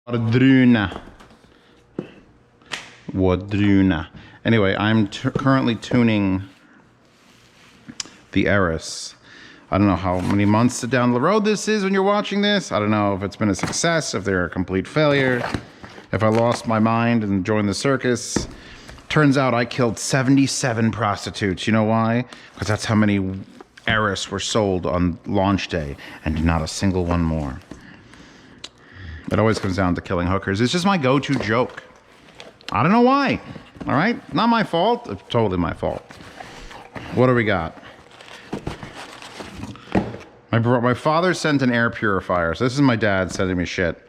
Wadruna. Anyway, I'm currently tuning the Eris. I don't know how many months down the road this is when you're watching this. I don't know if it's been a success, if they're a complete failure, if I lost my mind and joined the circus. Turns out I killed 77 prostitutes. You know why? Because that's how many Eris were sold on launch day, and not a single one more. It always comes down to killing hookers. It's just my go-to joke. I don't know why. All right? Not my fault. It's totally my fault. What do we got? My father sent an air purifier. So this is my dad sending me shit.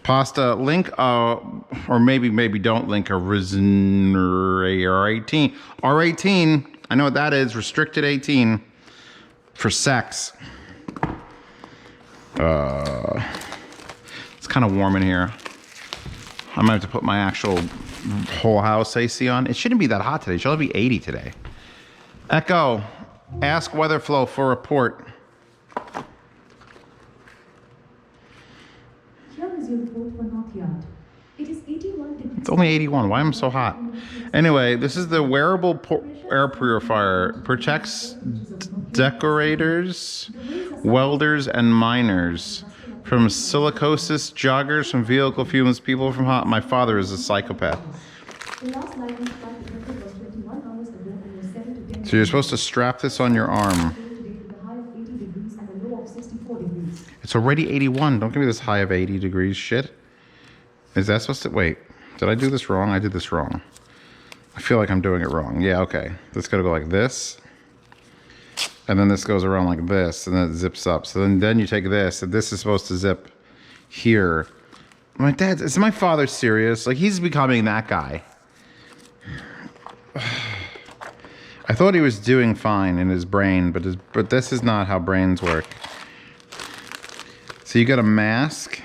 Pasta, link, or maybe don't link a R18. R18, I know what that is. Restricted 18 for sex. It's kind of warm in here. I might have to put my actual whole house AC on. It shouldn't be that hot today. It should only be 80 today. Echo, ask weather flow for report. Here is your report for North Yard. It is 81 degrees. It's only 81. Why am I so hot? Anyway, this is the wearable air purifier. Protects decorators, welders, and miners from silicosis, joggers, from vehicle fumes, people from hot. My father is a psychopath. So you're supposed to strap this on your arm. It's already 81. Don't give me this high of 80 degrees shit. Is that supposed to... Wait. Did I do this wrong? I did this wrong. I feel like I'm doing it wrong. Yeah, okay. This is going to go like this. And then this goes around like this. And then it zips up. So then you take this. And this is supposed to zip here. My dad... Is my father serious? Like, he's becoming that guy. I thought he was doing fine in his brain. But this is not how brains work. So you got a mask.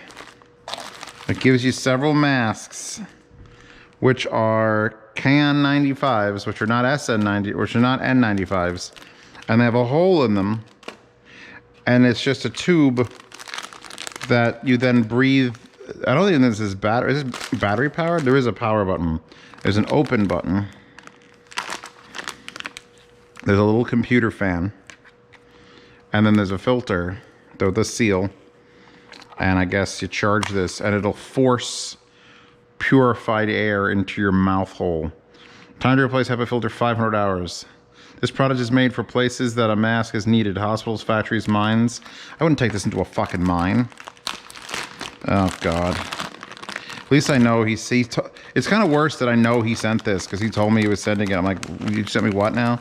It gives you several masks, which are KN95s, which are not SN90, which are not N95s, and they have a hole in them, and it's just a tube that you then breathe. I don't think this is battery. Is this battery powered? There is a power button. There's an open button. There's a little computer fan, and then there's a filter with a seal. And I guess you charge this and it'll force purified air into your mouth hole. Time to replace HEPA filter, 500 hours. This product is made for places that a mask is needed. Hospitals, factories, mines. I wouldn't take this into a fucking mine. Oh, God. At least I know it's kind of worse that I know he sent this because he told me he was sending it. I'm like, you sent me what now?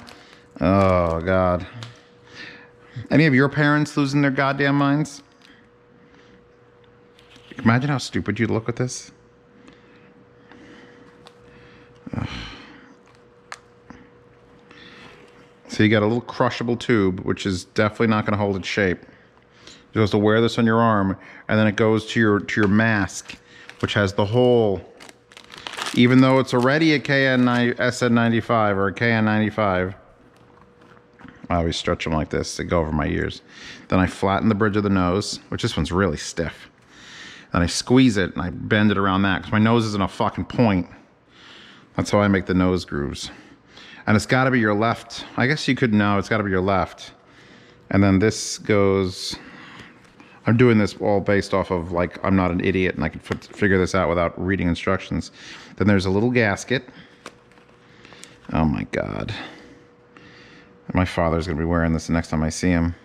Oh, God. Any of your parents losing their goddamn minds? Imagine how stupid you'd look with this. Ugh. So you got a little crushable tube, which is definitely not going to hold its shape. You're supposed to wear this on your arm, and then it goes to your mask, which has the hole. Even though it's already a SN95 or a KN95, I always stretch them like this to go over my ears. Then I flatten the bridge of the nose, which this one's really stiff. Then I squeeze it and I bend it around that because my nose isn't a fucking point. That's how I make the nose grooves. And it's got to be your left. I guess you could know it's got to be your left. And then this goes... I'm doing this all based off of, like, I'm not an idiot and I can figure this out without reading instructions. Then there's a little gasket. Oh my God. My father's going to be wearing this the next time I see him.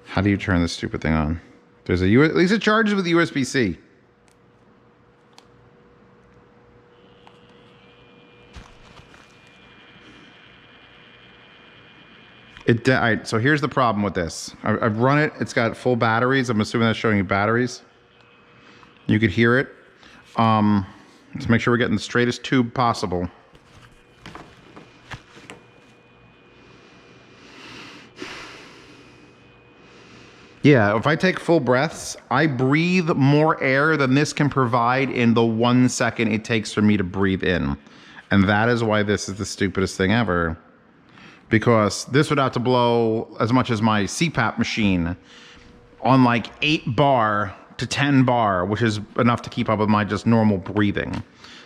How do you turn this stupid thing on? There's at least it charges with USB-C. So here's the problem with this. I've run it. It's got full batteries. I'm assuming that's showing you batteries. You could hear it. Let's make sure we're getting the straightest tube possible. Yeah, if I take full breaths, I breathe more air than this can provide in the 1 second it takes for me to breathe in. And that is why this is the stupidest thing ever. because this would have to blow as much as my CPAP machine on like 8 bar to 10 bar, which is enough to keep up with my just normal breathing.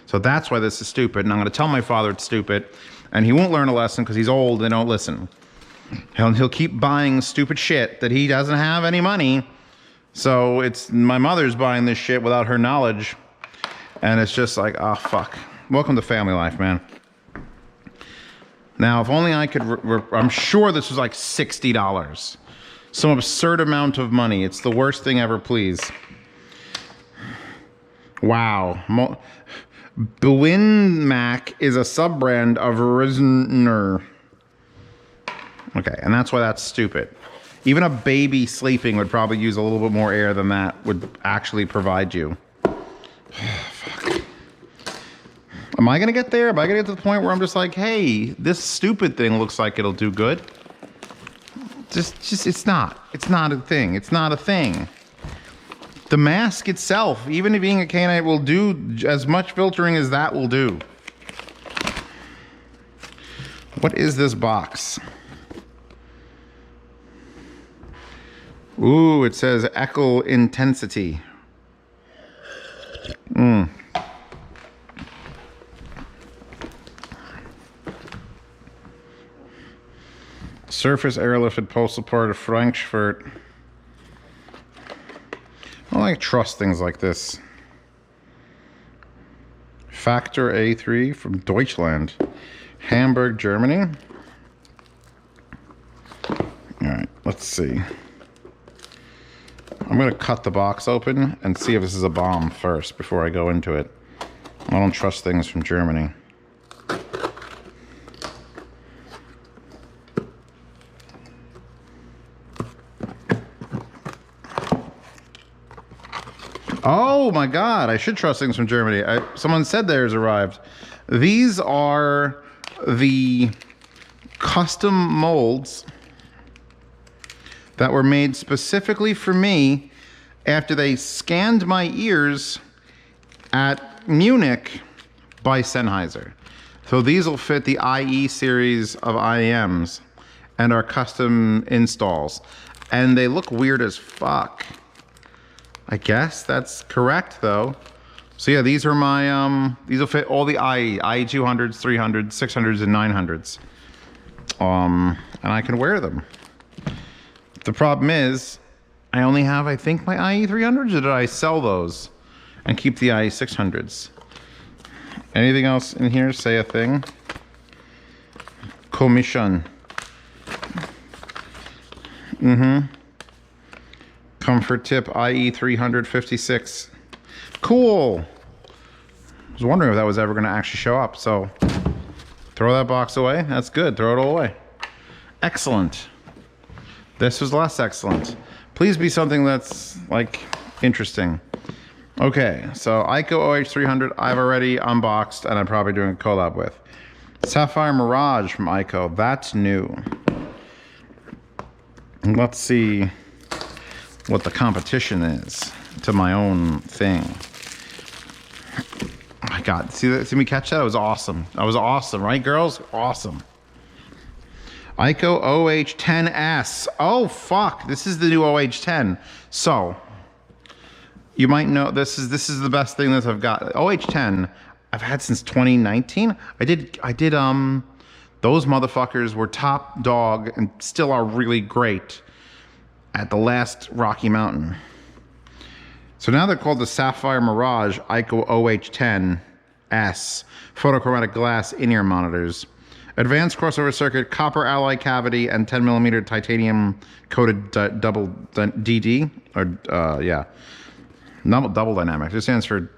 So that's why this is stupid, and I'm going to tell my father it's stupid, and he won't learn a lesson because he's old and don't listen. He'll keep buying stupid shit that he doesn't have any money. So it's my mother's buying this shit without her knowledge, and it's just like, oh fuck. Welcome to family life, man. Now, if only I could, I'm sure this was like $60. Some absurd amount of money. It's the worst thing ever, please. Wow. Blin Mac is a sub-brand of Risner. Okay, and that's why that's stupid. Even a baby sleeping would probably use a little bit more air than that would actually provide you. Fuck. Am I gonna get there? Am I gonna get to the point where I'm just like, hey, this stupid thing looks like it'll do good? Just, it's not. It's not a thing. It's not a thing. The mask itself, even being a K-Night, will do as much filtering as that will do. What is this box? Ooh, it says echo intensity. Surface airlifted postal part of Frankfurt. I don't like trust things like this. Factor A3 from Deutschland. Hamburg, Germany. Alright, let's see. I'm going to cut the box open and see if this is a bomb first before I go into it. I don't trust things from Germany. Oh my God, I should trust things from Germany. Someone said theirs arrived. These are the custom molds that were made specifically for me after they scanned my ears at Munich by Sennheiser. So these will fit the IE series of IEMs and are custom installs. And they look weird as fuck. I guess that's correct though. So yeah, these are my, these will fit all the IE 200s, 300s, 600s, and 900s. And I can wear them. The problem is, I only have, I think, my IE 300s, or did I sell those and keep the IE 600s? Anything else in here? Say a thing. Commission. Comfort tip IE 356. Cool. I was wondering if that was ever going to actually show up. So throw that box away. That's good. Throw it all away. Excellent. This was less excellent. Please be something that's like interesting. Okay, so ikko OH10 I've already unboxed and I'm probably doing a collab with. Sapphire Mirage from ikko. That's new. Let's see what the competition is to my own thing. Oh my God, see me catch that? It was awesome. That was awesome, right girls? Awesome. ikko OH10S. Oh fuck, this is the new OH10. So, you might know this is the best thing that I've got. OH10 I've had since 2019. I did those motherfuckers were top dog and still are really great at the last Rocky Mountain. So now they're called the Sapphire Mirage ikko OH10S photochromatic glass in-ear monitors. Advanced crossover circuit, copper alloy cavity, and 10mm titanium coated double DD, or yeah, double dynamic. This stands for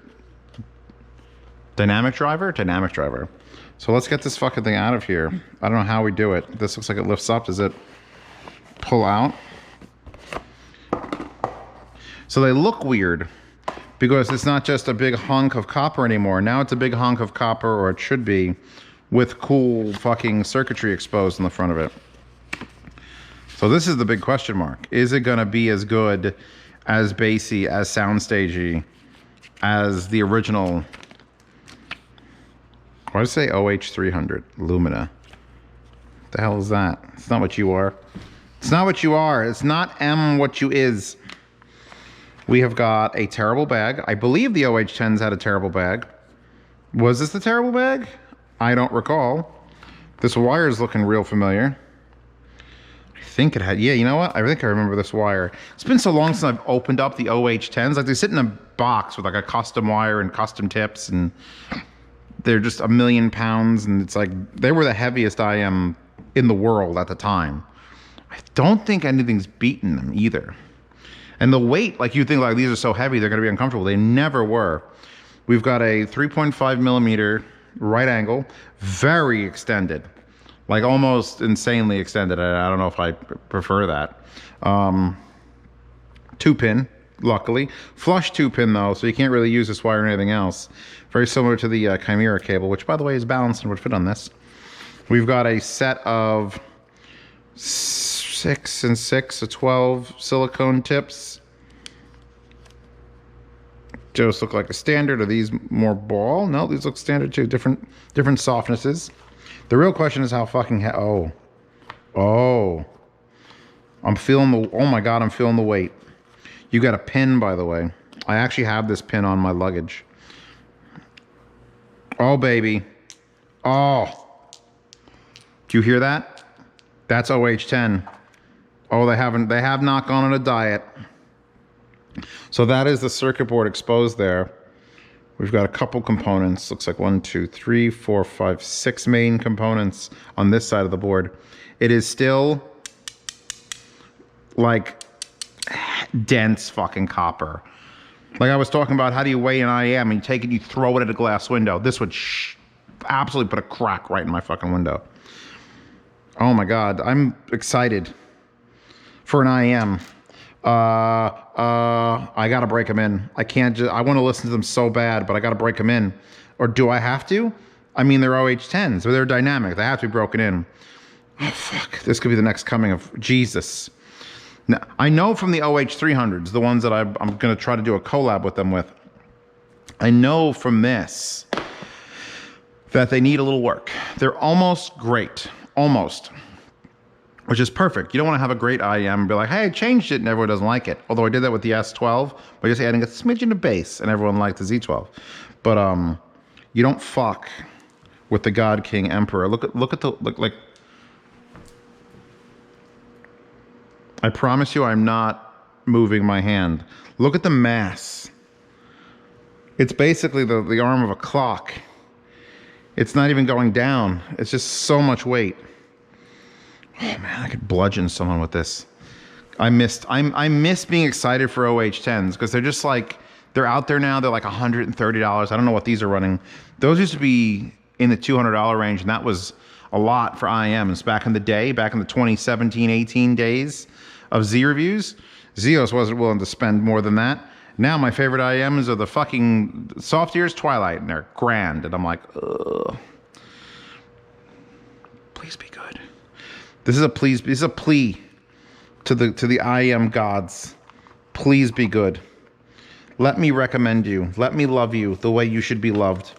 dynamic driver. Dynamic driver. So let's get this fucking thing out of here. I don't know how we do it. This looks like it lifts up. Does it pull out? So they look weird because it's not just a big hunk of copper anymore. Now it's a big hunk of copper, or it should be, with cool fucking circuitry exposed in the front of it. So this is the big question mark. Is it gonna be as good, as bassy, as soundstagey as the original? Why did I say OH300 Lumina? The hell is that? It's not what you are. It's not what you are. It's not M what you is. We have got a terrible bag. I believe the OH10s had a terrible bag. Was this the terrible bag? I don't recall. This wire is looking real familiar. I think it had, yeah, you know what? I think I remember this wire. It's been so long since I've opened up the OH10s. Like, they sit in a box with like a custom wire and custom tips, and they're just 1,000,000 pounds, and it's like, they were the heaviest IEM in the world at the time. I don't think anything's beaten them either. And the weight, like, you think like these are so heavy, they're gonna be uncomfortable. They never were. We've got a 3.5 millimeter right angle, very extended, like almost insanely extended. I don't know if I prefer that. 2-pin, luckily. Flush 2-pin though, so you can't really use this wire or anything else. Very similar to the Chimera cable, which by the way is balanced and would fit on this. We've got a set of 6 and 6, so 12 silicone tips. Those look like a standard. Are these more ball? No, these look standard too. Different softnesses. The real question is how fucking I'm feeling the, oh my God, I'm feeling the weight. You got a pin, by the way. I actually have this pin on my luggage. Oh, baby. Oh. Do you hear that? That's OH10. Oh, they have not gone on a diet. So that is the circuit board exposed there. We've got a couple components. Looks like 1, 2, 3, 4, 5, 6 main components on this side of the board. It is still like dense fucking copper. Like I was talking about, how do you weigh an IEM and you take it, you throw it at a glass window. This would absolutely put a crack right in my fucking window. Oh my God, I'm excited for an IEM. I gotta break them in. I can't just, I want to listen to them so bad, but I gotta break them in. Or do I have to? I mean, they're OH10s, so they're dynamic. They have to be broken in. Oh, fuck. This could be the next coming of Jesus. Now, I know from the OH300s, the ones that I'm gonna try to do a collab with them with, I know from this that they need a little work. They're almost great. Almost. Which is perfect. You don't want to have a great IEM and be like, hey, I changed it and everyone doesn't like it. Although I did that with the S12 by just adding a smidgen of bass and everyone liked the Z12. But you don't fuck with the God King Emperor. Look like. I promise you, I'm not moving my hand. Look at the mass. It's basically the arm of a clock. It's not even going down. It's just so much weight. Oh man, I could bludgeon someone with this. I miss being excited for OH10s because they're just like, they're out there now. They're like $130. I don't know what these are running. Those used to be in the $200 range, and that was a lot for IEMs back in the day, back in the 2017, 18 days of Z reviews. Zeos wasn't willing to spend more than that. Now my favorite IEMs are the fucking Soft Ears Twilight, and they're grand. And I'm like, ugh. Please be good. This is a please. This is a plea to the IEM gods. Please be good. Let me recommend you. Let me love you the way you should be loved.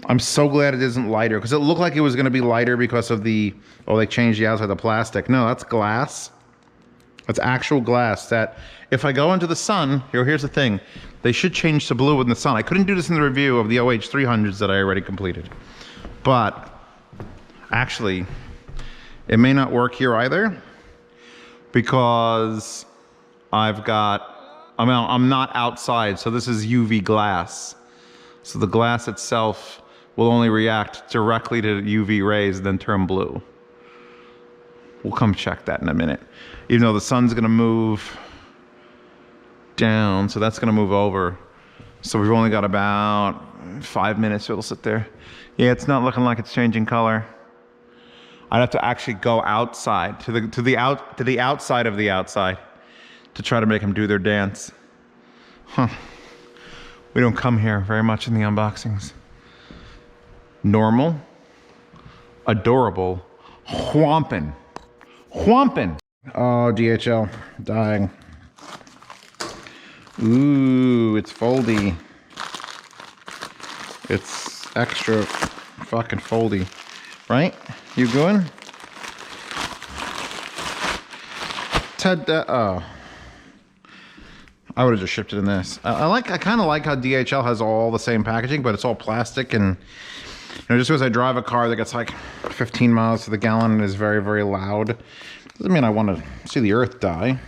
I'm so glad it isn't lighter, because it looked like it was going to be lighter because of the, oh, they changed the outside of the plastic. No, that's glass. That's actual glass that if I go into the sun, here's the thing. They should change to blue in the sun. I couldn't do this in the review of the OH300s that I already completed. But actually, it may not work here either, because I'm not outside, so this is UV glass. So the glass itself will only react directly to UV rays and then turn blue. We'll come check that in a minute. Even though the sun's gonna move down, so that's gonna move over. So we've only got about 5 minutes, so it'll sit there. Yeah, it's not looking like it's changing color. I'd have to actually go outside to the outside of the outside to try to make them do their dance. Huh. We don't come here very much in the unboxings. Normal, adorable, whompin'. Whompin'. Oh, DHL, dying. Ooh, it's foldy. It's extra fucking foldy. Right? You going? Ted, oh. I would have just shipped it in this. I kind of like how DHL has all the same packaging, but it's all plastic, and you know, just because I drive a car that gets like 15 miles to the gallon and is very, very loud, doesn't mean I want to see the earth die.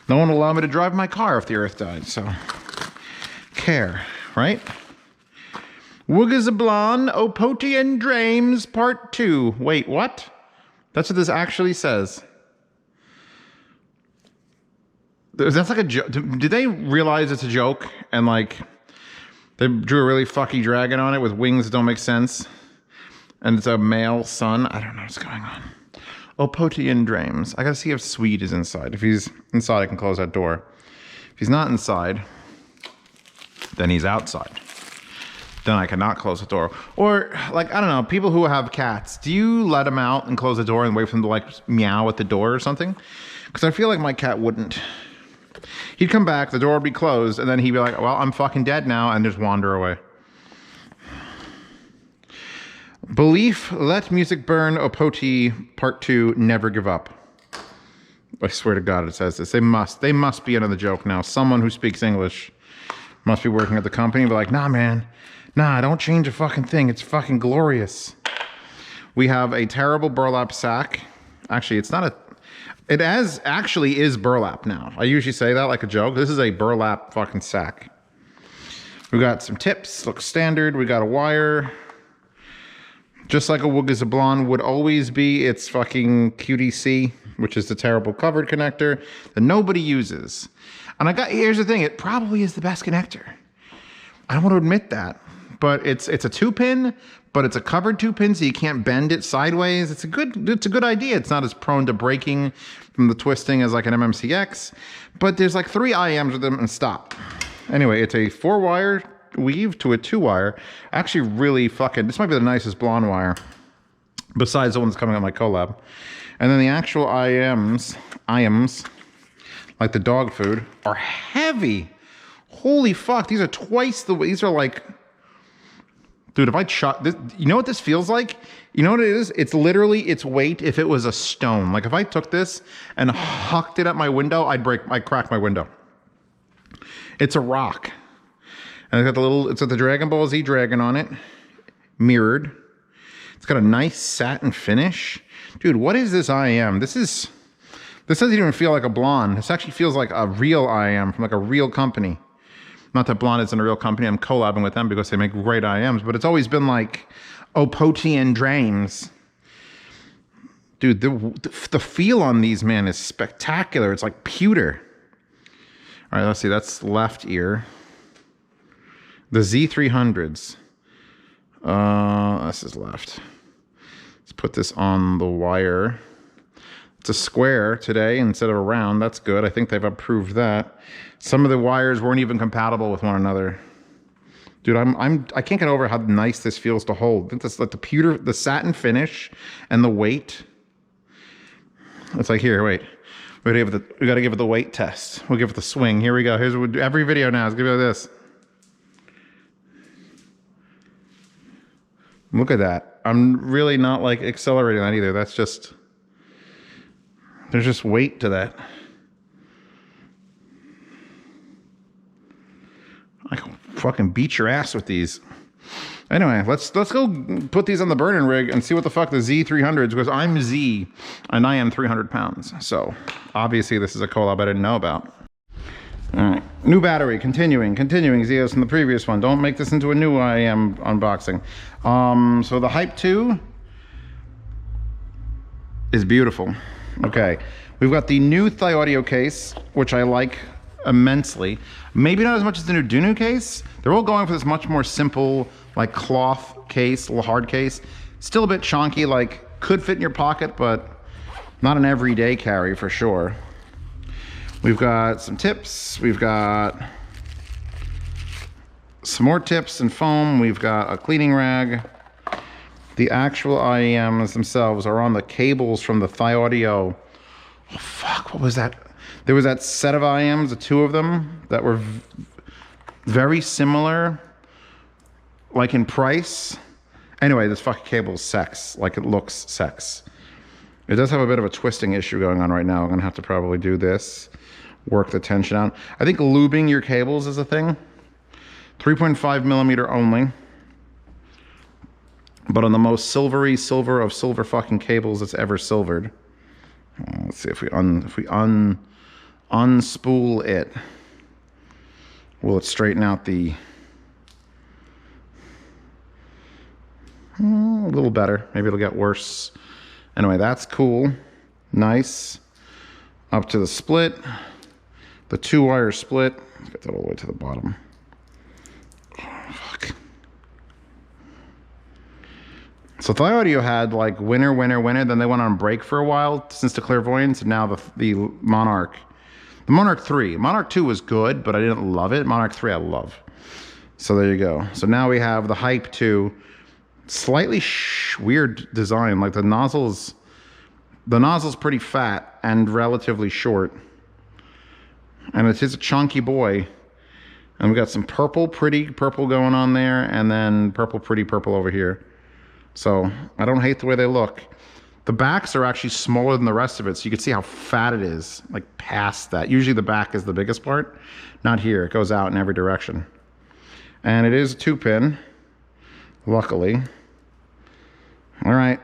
No one will allow me to drive my car if the earth died, so care, right? Woogas Blon OH10 Dreams Part 2. Wait, what? That's what this actually says. That's like a joke. Did they realize it's a joke and like they drew a really fucky dragon on it with wings that don't make sense? And it's a male sun. I don't know what's going on. OH10 Dreams. I gotta see if Swede is inside. If he's inside, I can close that door. If he's not inside, then he's outside. Then I cannot close the door. Or like, I don't know, people who have cats, do you let them out and close the door and wait for them to like meow at the door or something? Because I feel like my cat wouldn't. He'd come back, the door would be closed, and then he'd be like, well, I'm fucking dead now, and just wander away. Belief, Let Music Burn, OH10 Part 2, Never Give Up. I swear to God it says this. They must be another joke now. Someone who speaks English must be working at the company and be like, nah, man. Nah, don't change a fucking thing. It's fucking glorious. We have a terrible burlap sack. Actually, it's not a... It actually is burlap now. I usually say that like a joke. This is a burlap fucking sack. We got some tips, looks standard. We got a wire. Just like a Woogas Blon would always be, it's fucking QDC, which is the terrible covered connector that nobody uses. And here's the thing, it probably is the best connector. I don't want to admit that, but it's a 2-pin, but it's a covered 2-pin, so you can't bend it sideways. It's a good idea. It's not as prone to breaking from the twisting as like an MMCX, but there's like 3 IEMs with them and stop. Anyway, it's a 4-wire weave to a 2-wire. Actually, really fucking, this might be the nicest blonde wire, besides the one that's coming on my collab. And then the actual IEMs, like the dog food, are heavy. Holy fuck, these are twice the weight. These are like, dude, if I shot this, you know what this feels like? You know what it is? It's literally its weight if it was a stone. Like if I took this and hucked it at my window, I'd crack my window. It's a rock. And it's got the Dragon Ball Z dragon on it, mirrored. It's got a nice satin finish. Dude, what is this IEM? This doesn't even feel like a blonde. This actually feels like a real IEM from like a real company. Not that Blon isn't a real company. I'm collabing with them because they make great IEMs, but it's always been like OH10 Dreams. Dude, the feel on these, man, is spectacular. It's like pewter. All right, let's see. That's left ear. The Z300s. This is left. Let's put this on the wire. It's a square today instead of a round. That's good. I think they've approved that. Some of the wires weren't even compatible with one another. Dude, I can't get over how nice this feels to hold. I think this, like the satin finish and the weight. It's like, here, wait. We gotta give it the weight test. We'll give it the swing. Here we go. Here's what every video now is gonna be like this. Look at that. I'm really not like accelerating that either. That's just, there's just weight to that. I can fucking beat your ass with these. Anyway, let's go put these on the burning rig and see what the fuck the Z300s, because I'm Z and I am 300 pounds. So obviously this is a collab I didn't know about. All right, new battery, continuing Zeos from the previous one. Don't make this into a new IEM unboxing. So the Hype 2 is beautiful. Okay, we've got the new Thieaudio case, which I like immensely. Maybe not as much as the new Dunu case. They're all going for this much more simple, like cloth case, little hard case. Still a bit chunky, like could fit in your pocket, but not an everyday carry for sure. We've got some tips. We've got some more tips and foam. We've got a cleaning rag. The actual IEMs themselves are on the cables from the Thieaudio. Oh fuck, what was that? There was that set of IEMs, the 2 of them, that were very similar, like in price. Anyway, this fucking cable is sex. Like it looks sex. It does have a bit of a twisting issue going on right now. I'm gonna have to probably do this, work the tension out. I think lubing your cables is a thing. 3.5 millimeter only. But on the most silvery silver of silver fucking cables that's ever silvered. Let's see if we unspool it. Will it straighten out the... a little better. Maybe it'll get worse. Anyway, that's cool. Nice. Up to the split. The 2-wire split. Let's get that all the way to the bottom. Oh, fuck. So Thieaudio had like winter, then they went on break for a while since the Clairvoyance, and now the Monarch. The Monarch 3. Monarch 2 was good, but I didn't love it. Monarch 3 I love. So there you go. So now we have the Hype 2. Slightly weird design. Like the nozzle's pretty fat and relatively short. And it is a chunky boy. And we got some purple, pretty purple going on there, and then purple, pretty purple over here. So I don't hate the way they look. The backs are actually smaller than the rest of it, so you can see how fat it is, like past that. Usually the back is the biggest part. Not here. It goes out in every direction. And it is a 2-pin, luckily. All right.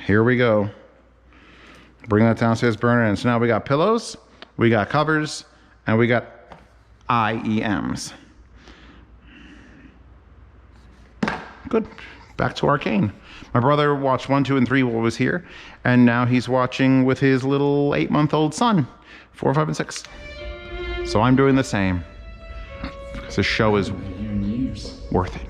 Here we go. Bring that downstairs burner in. So now we got pillows, we got covers, and we got IEMs. Good. Back to Arcane. My brother watched 1, 2, and 3 while I was here, and now he's watching with his little 8-month-old son, 4, 5, and 6. So I'm doing the same. Because the show is worth it.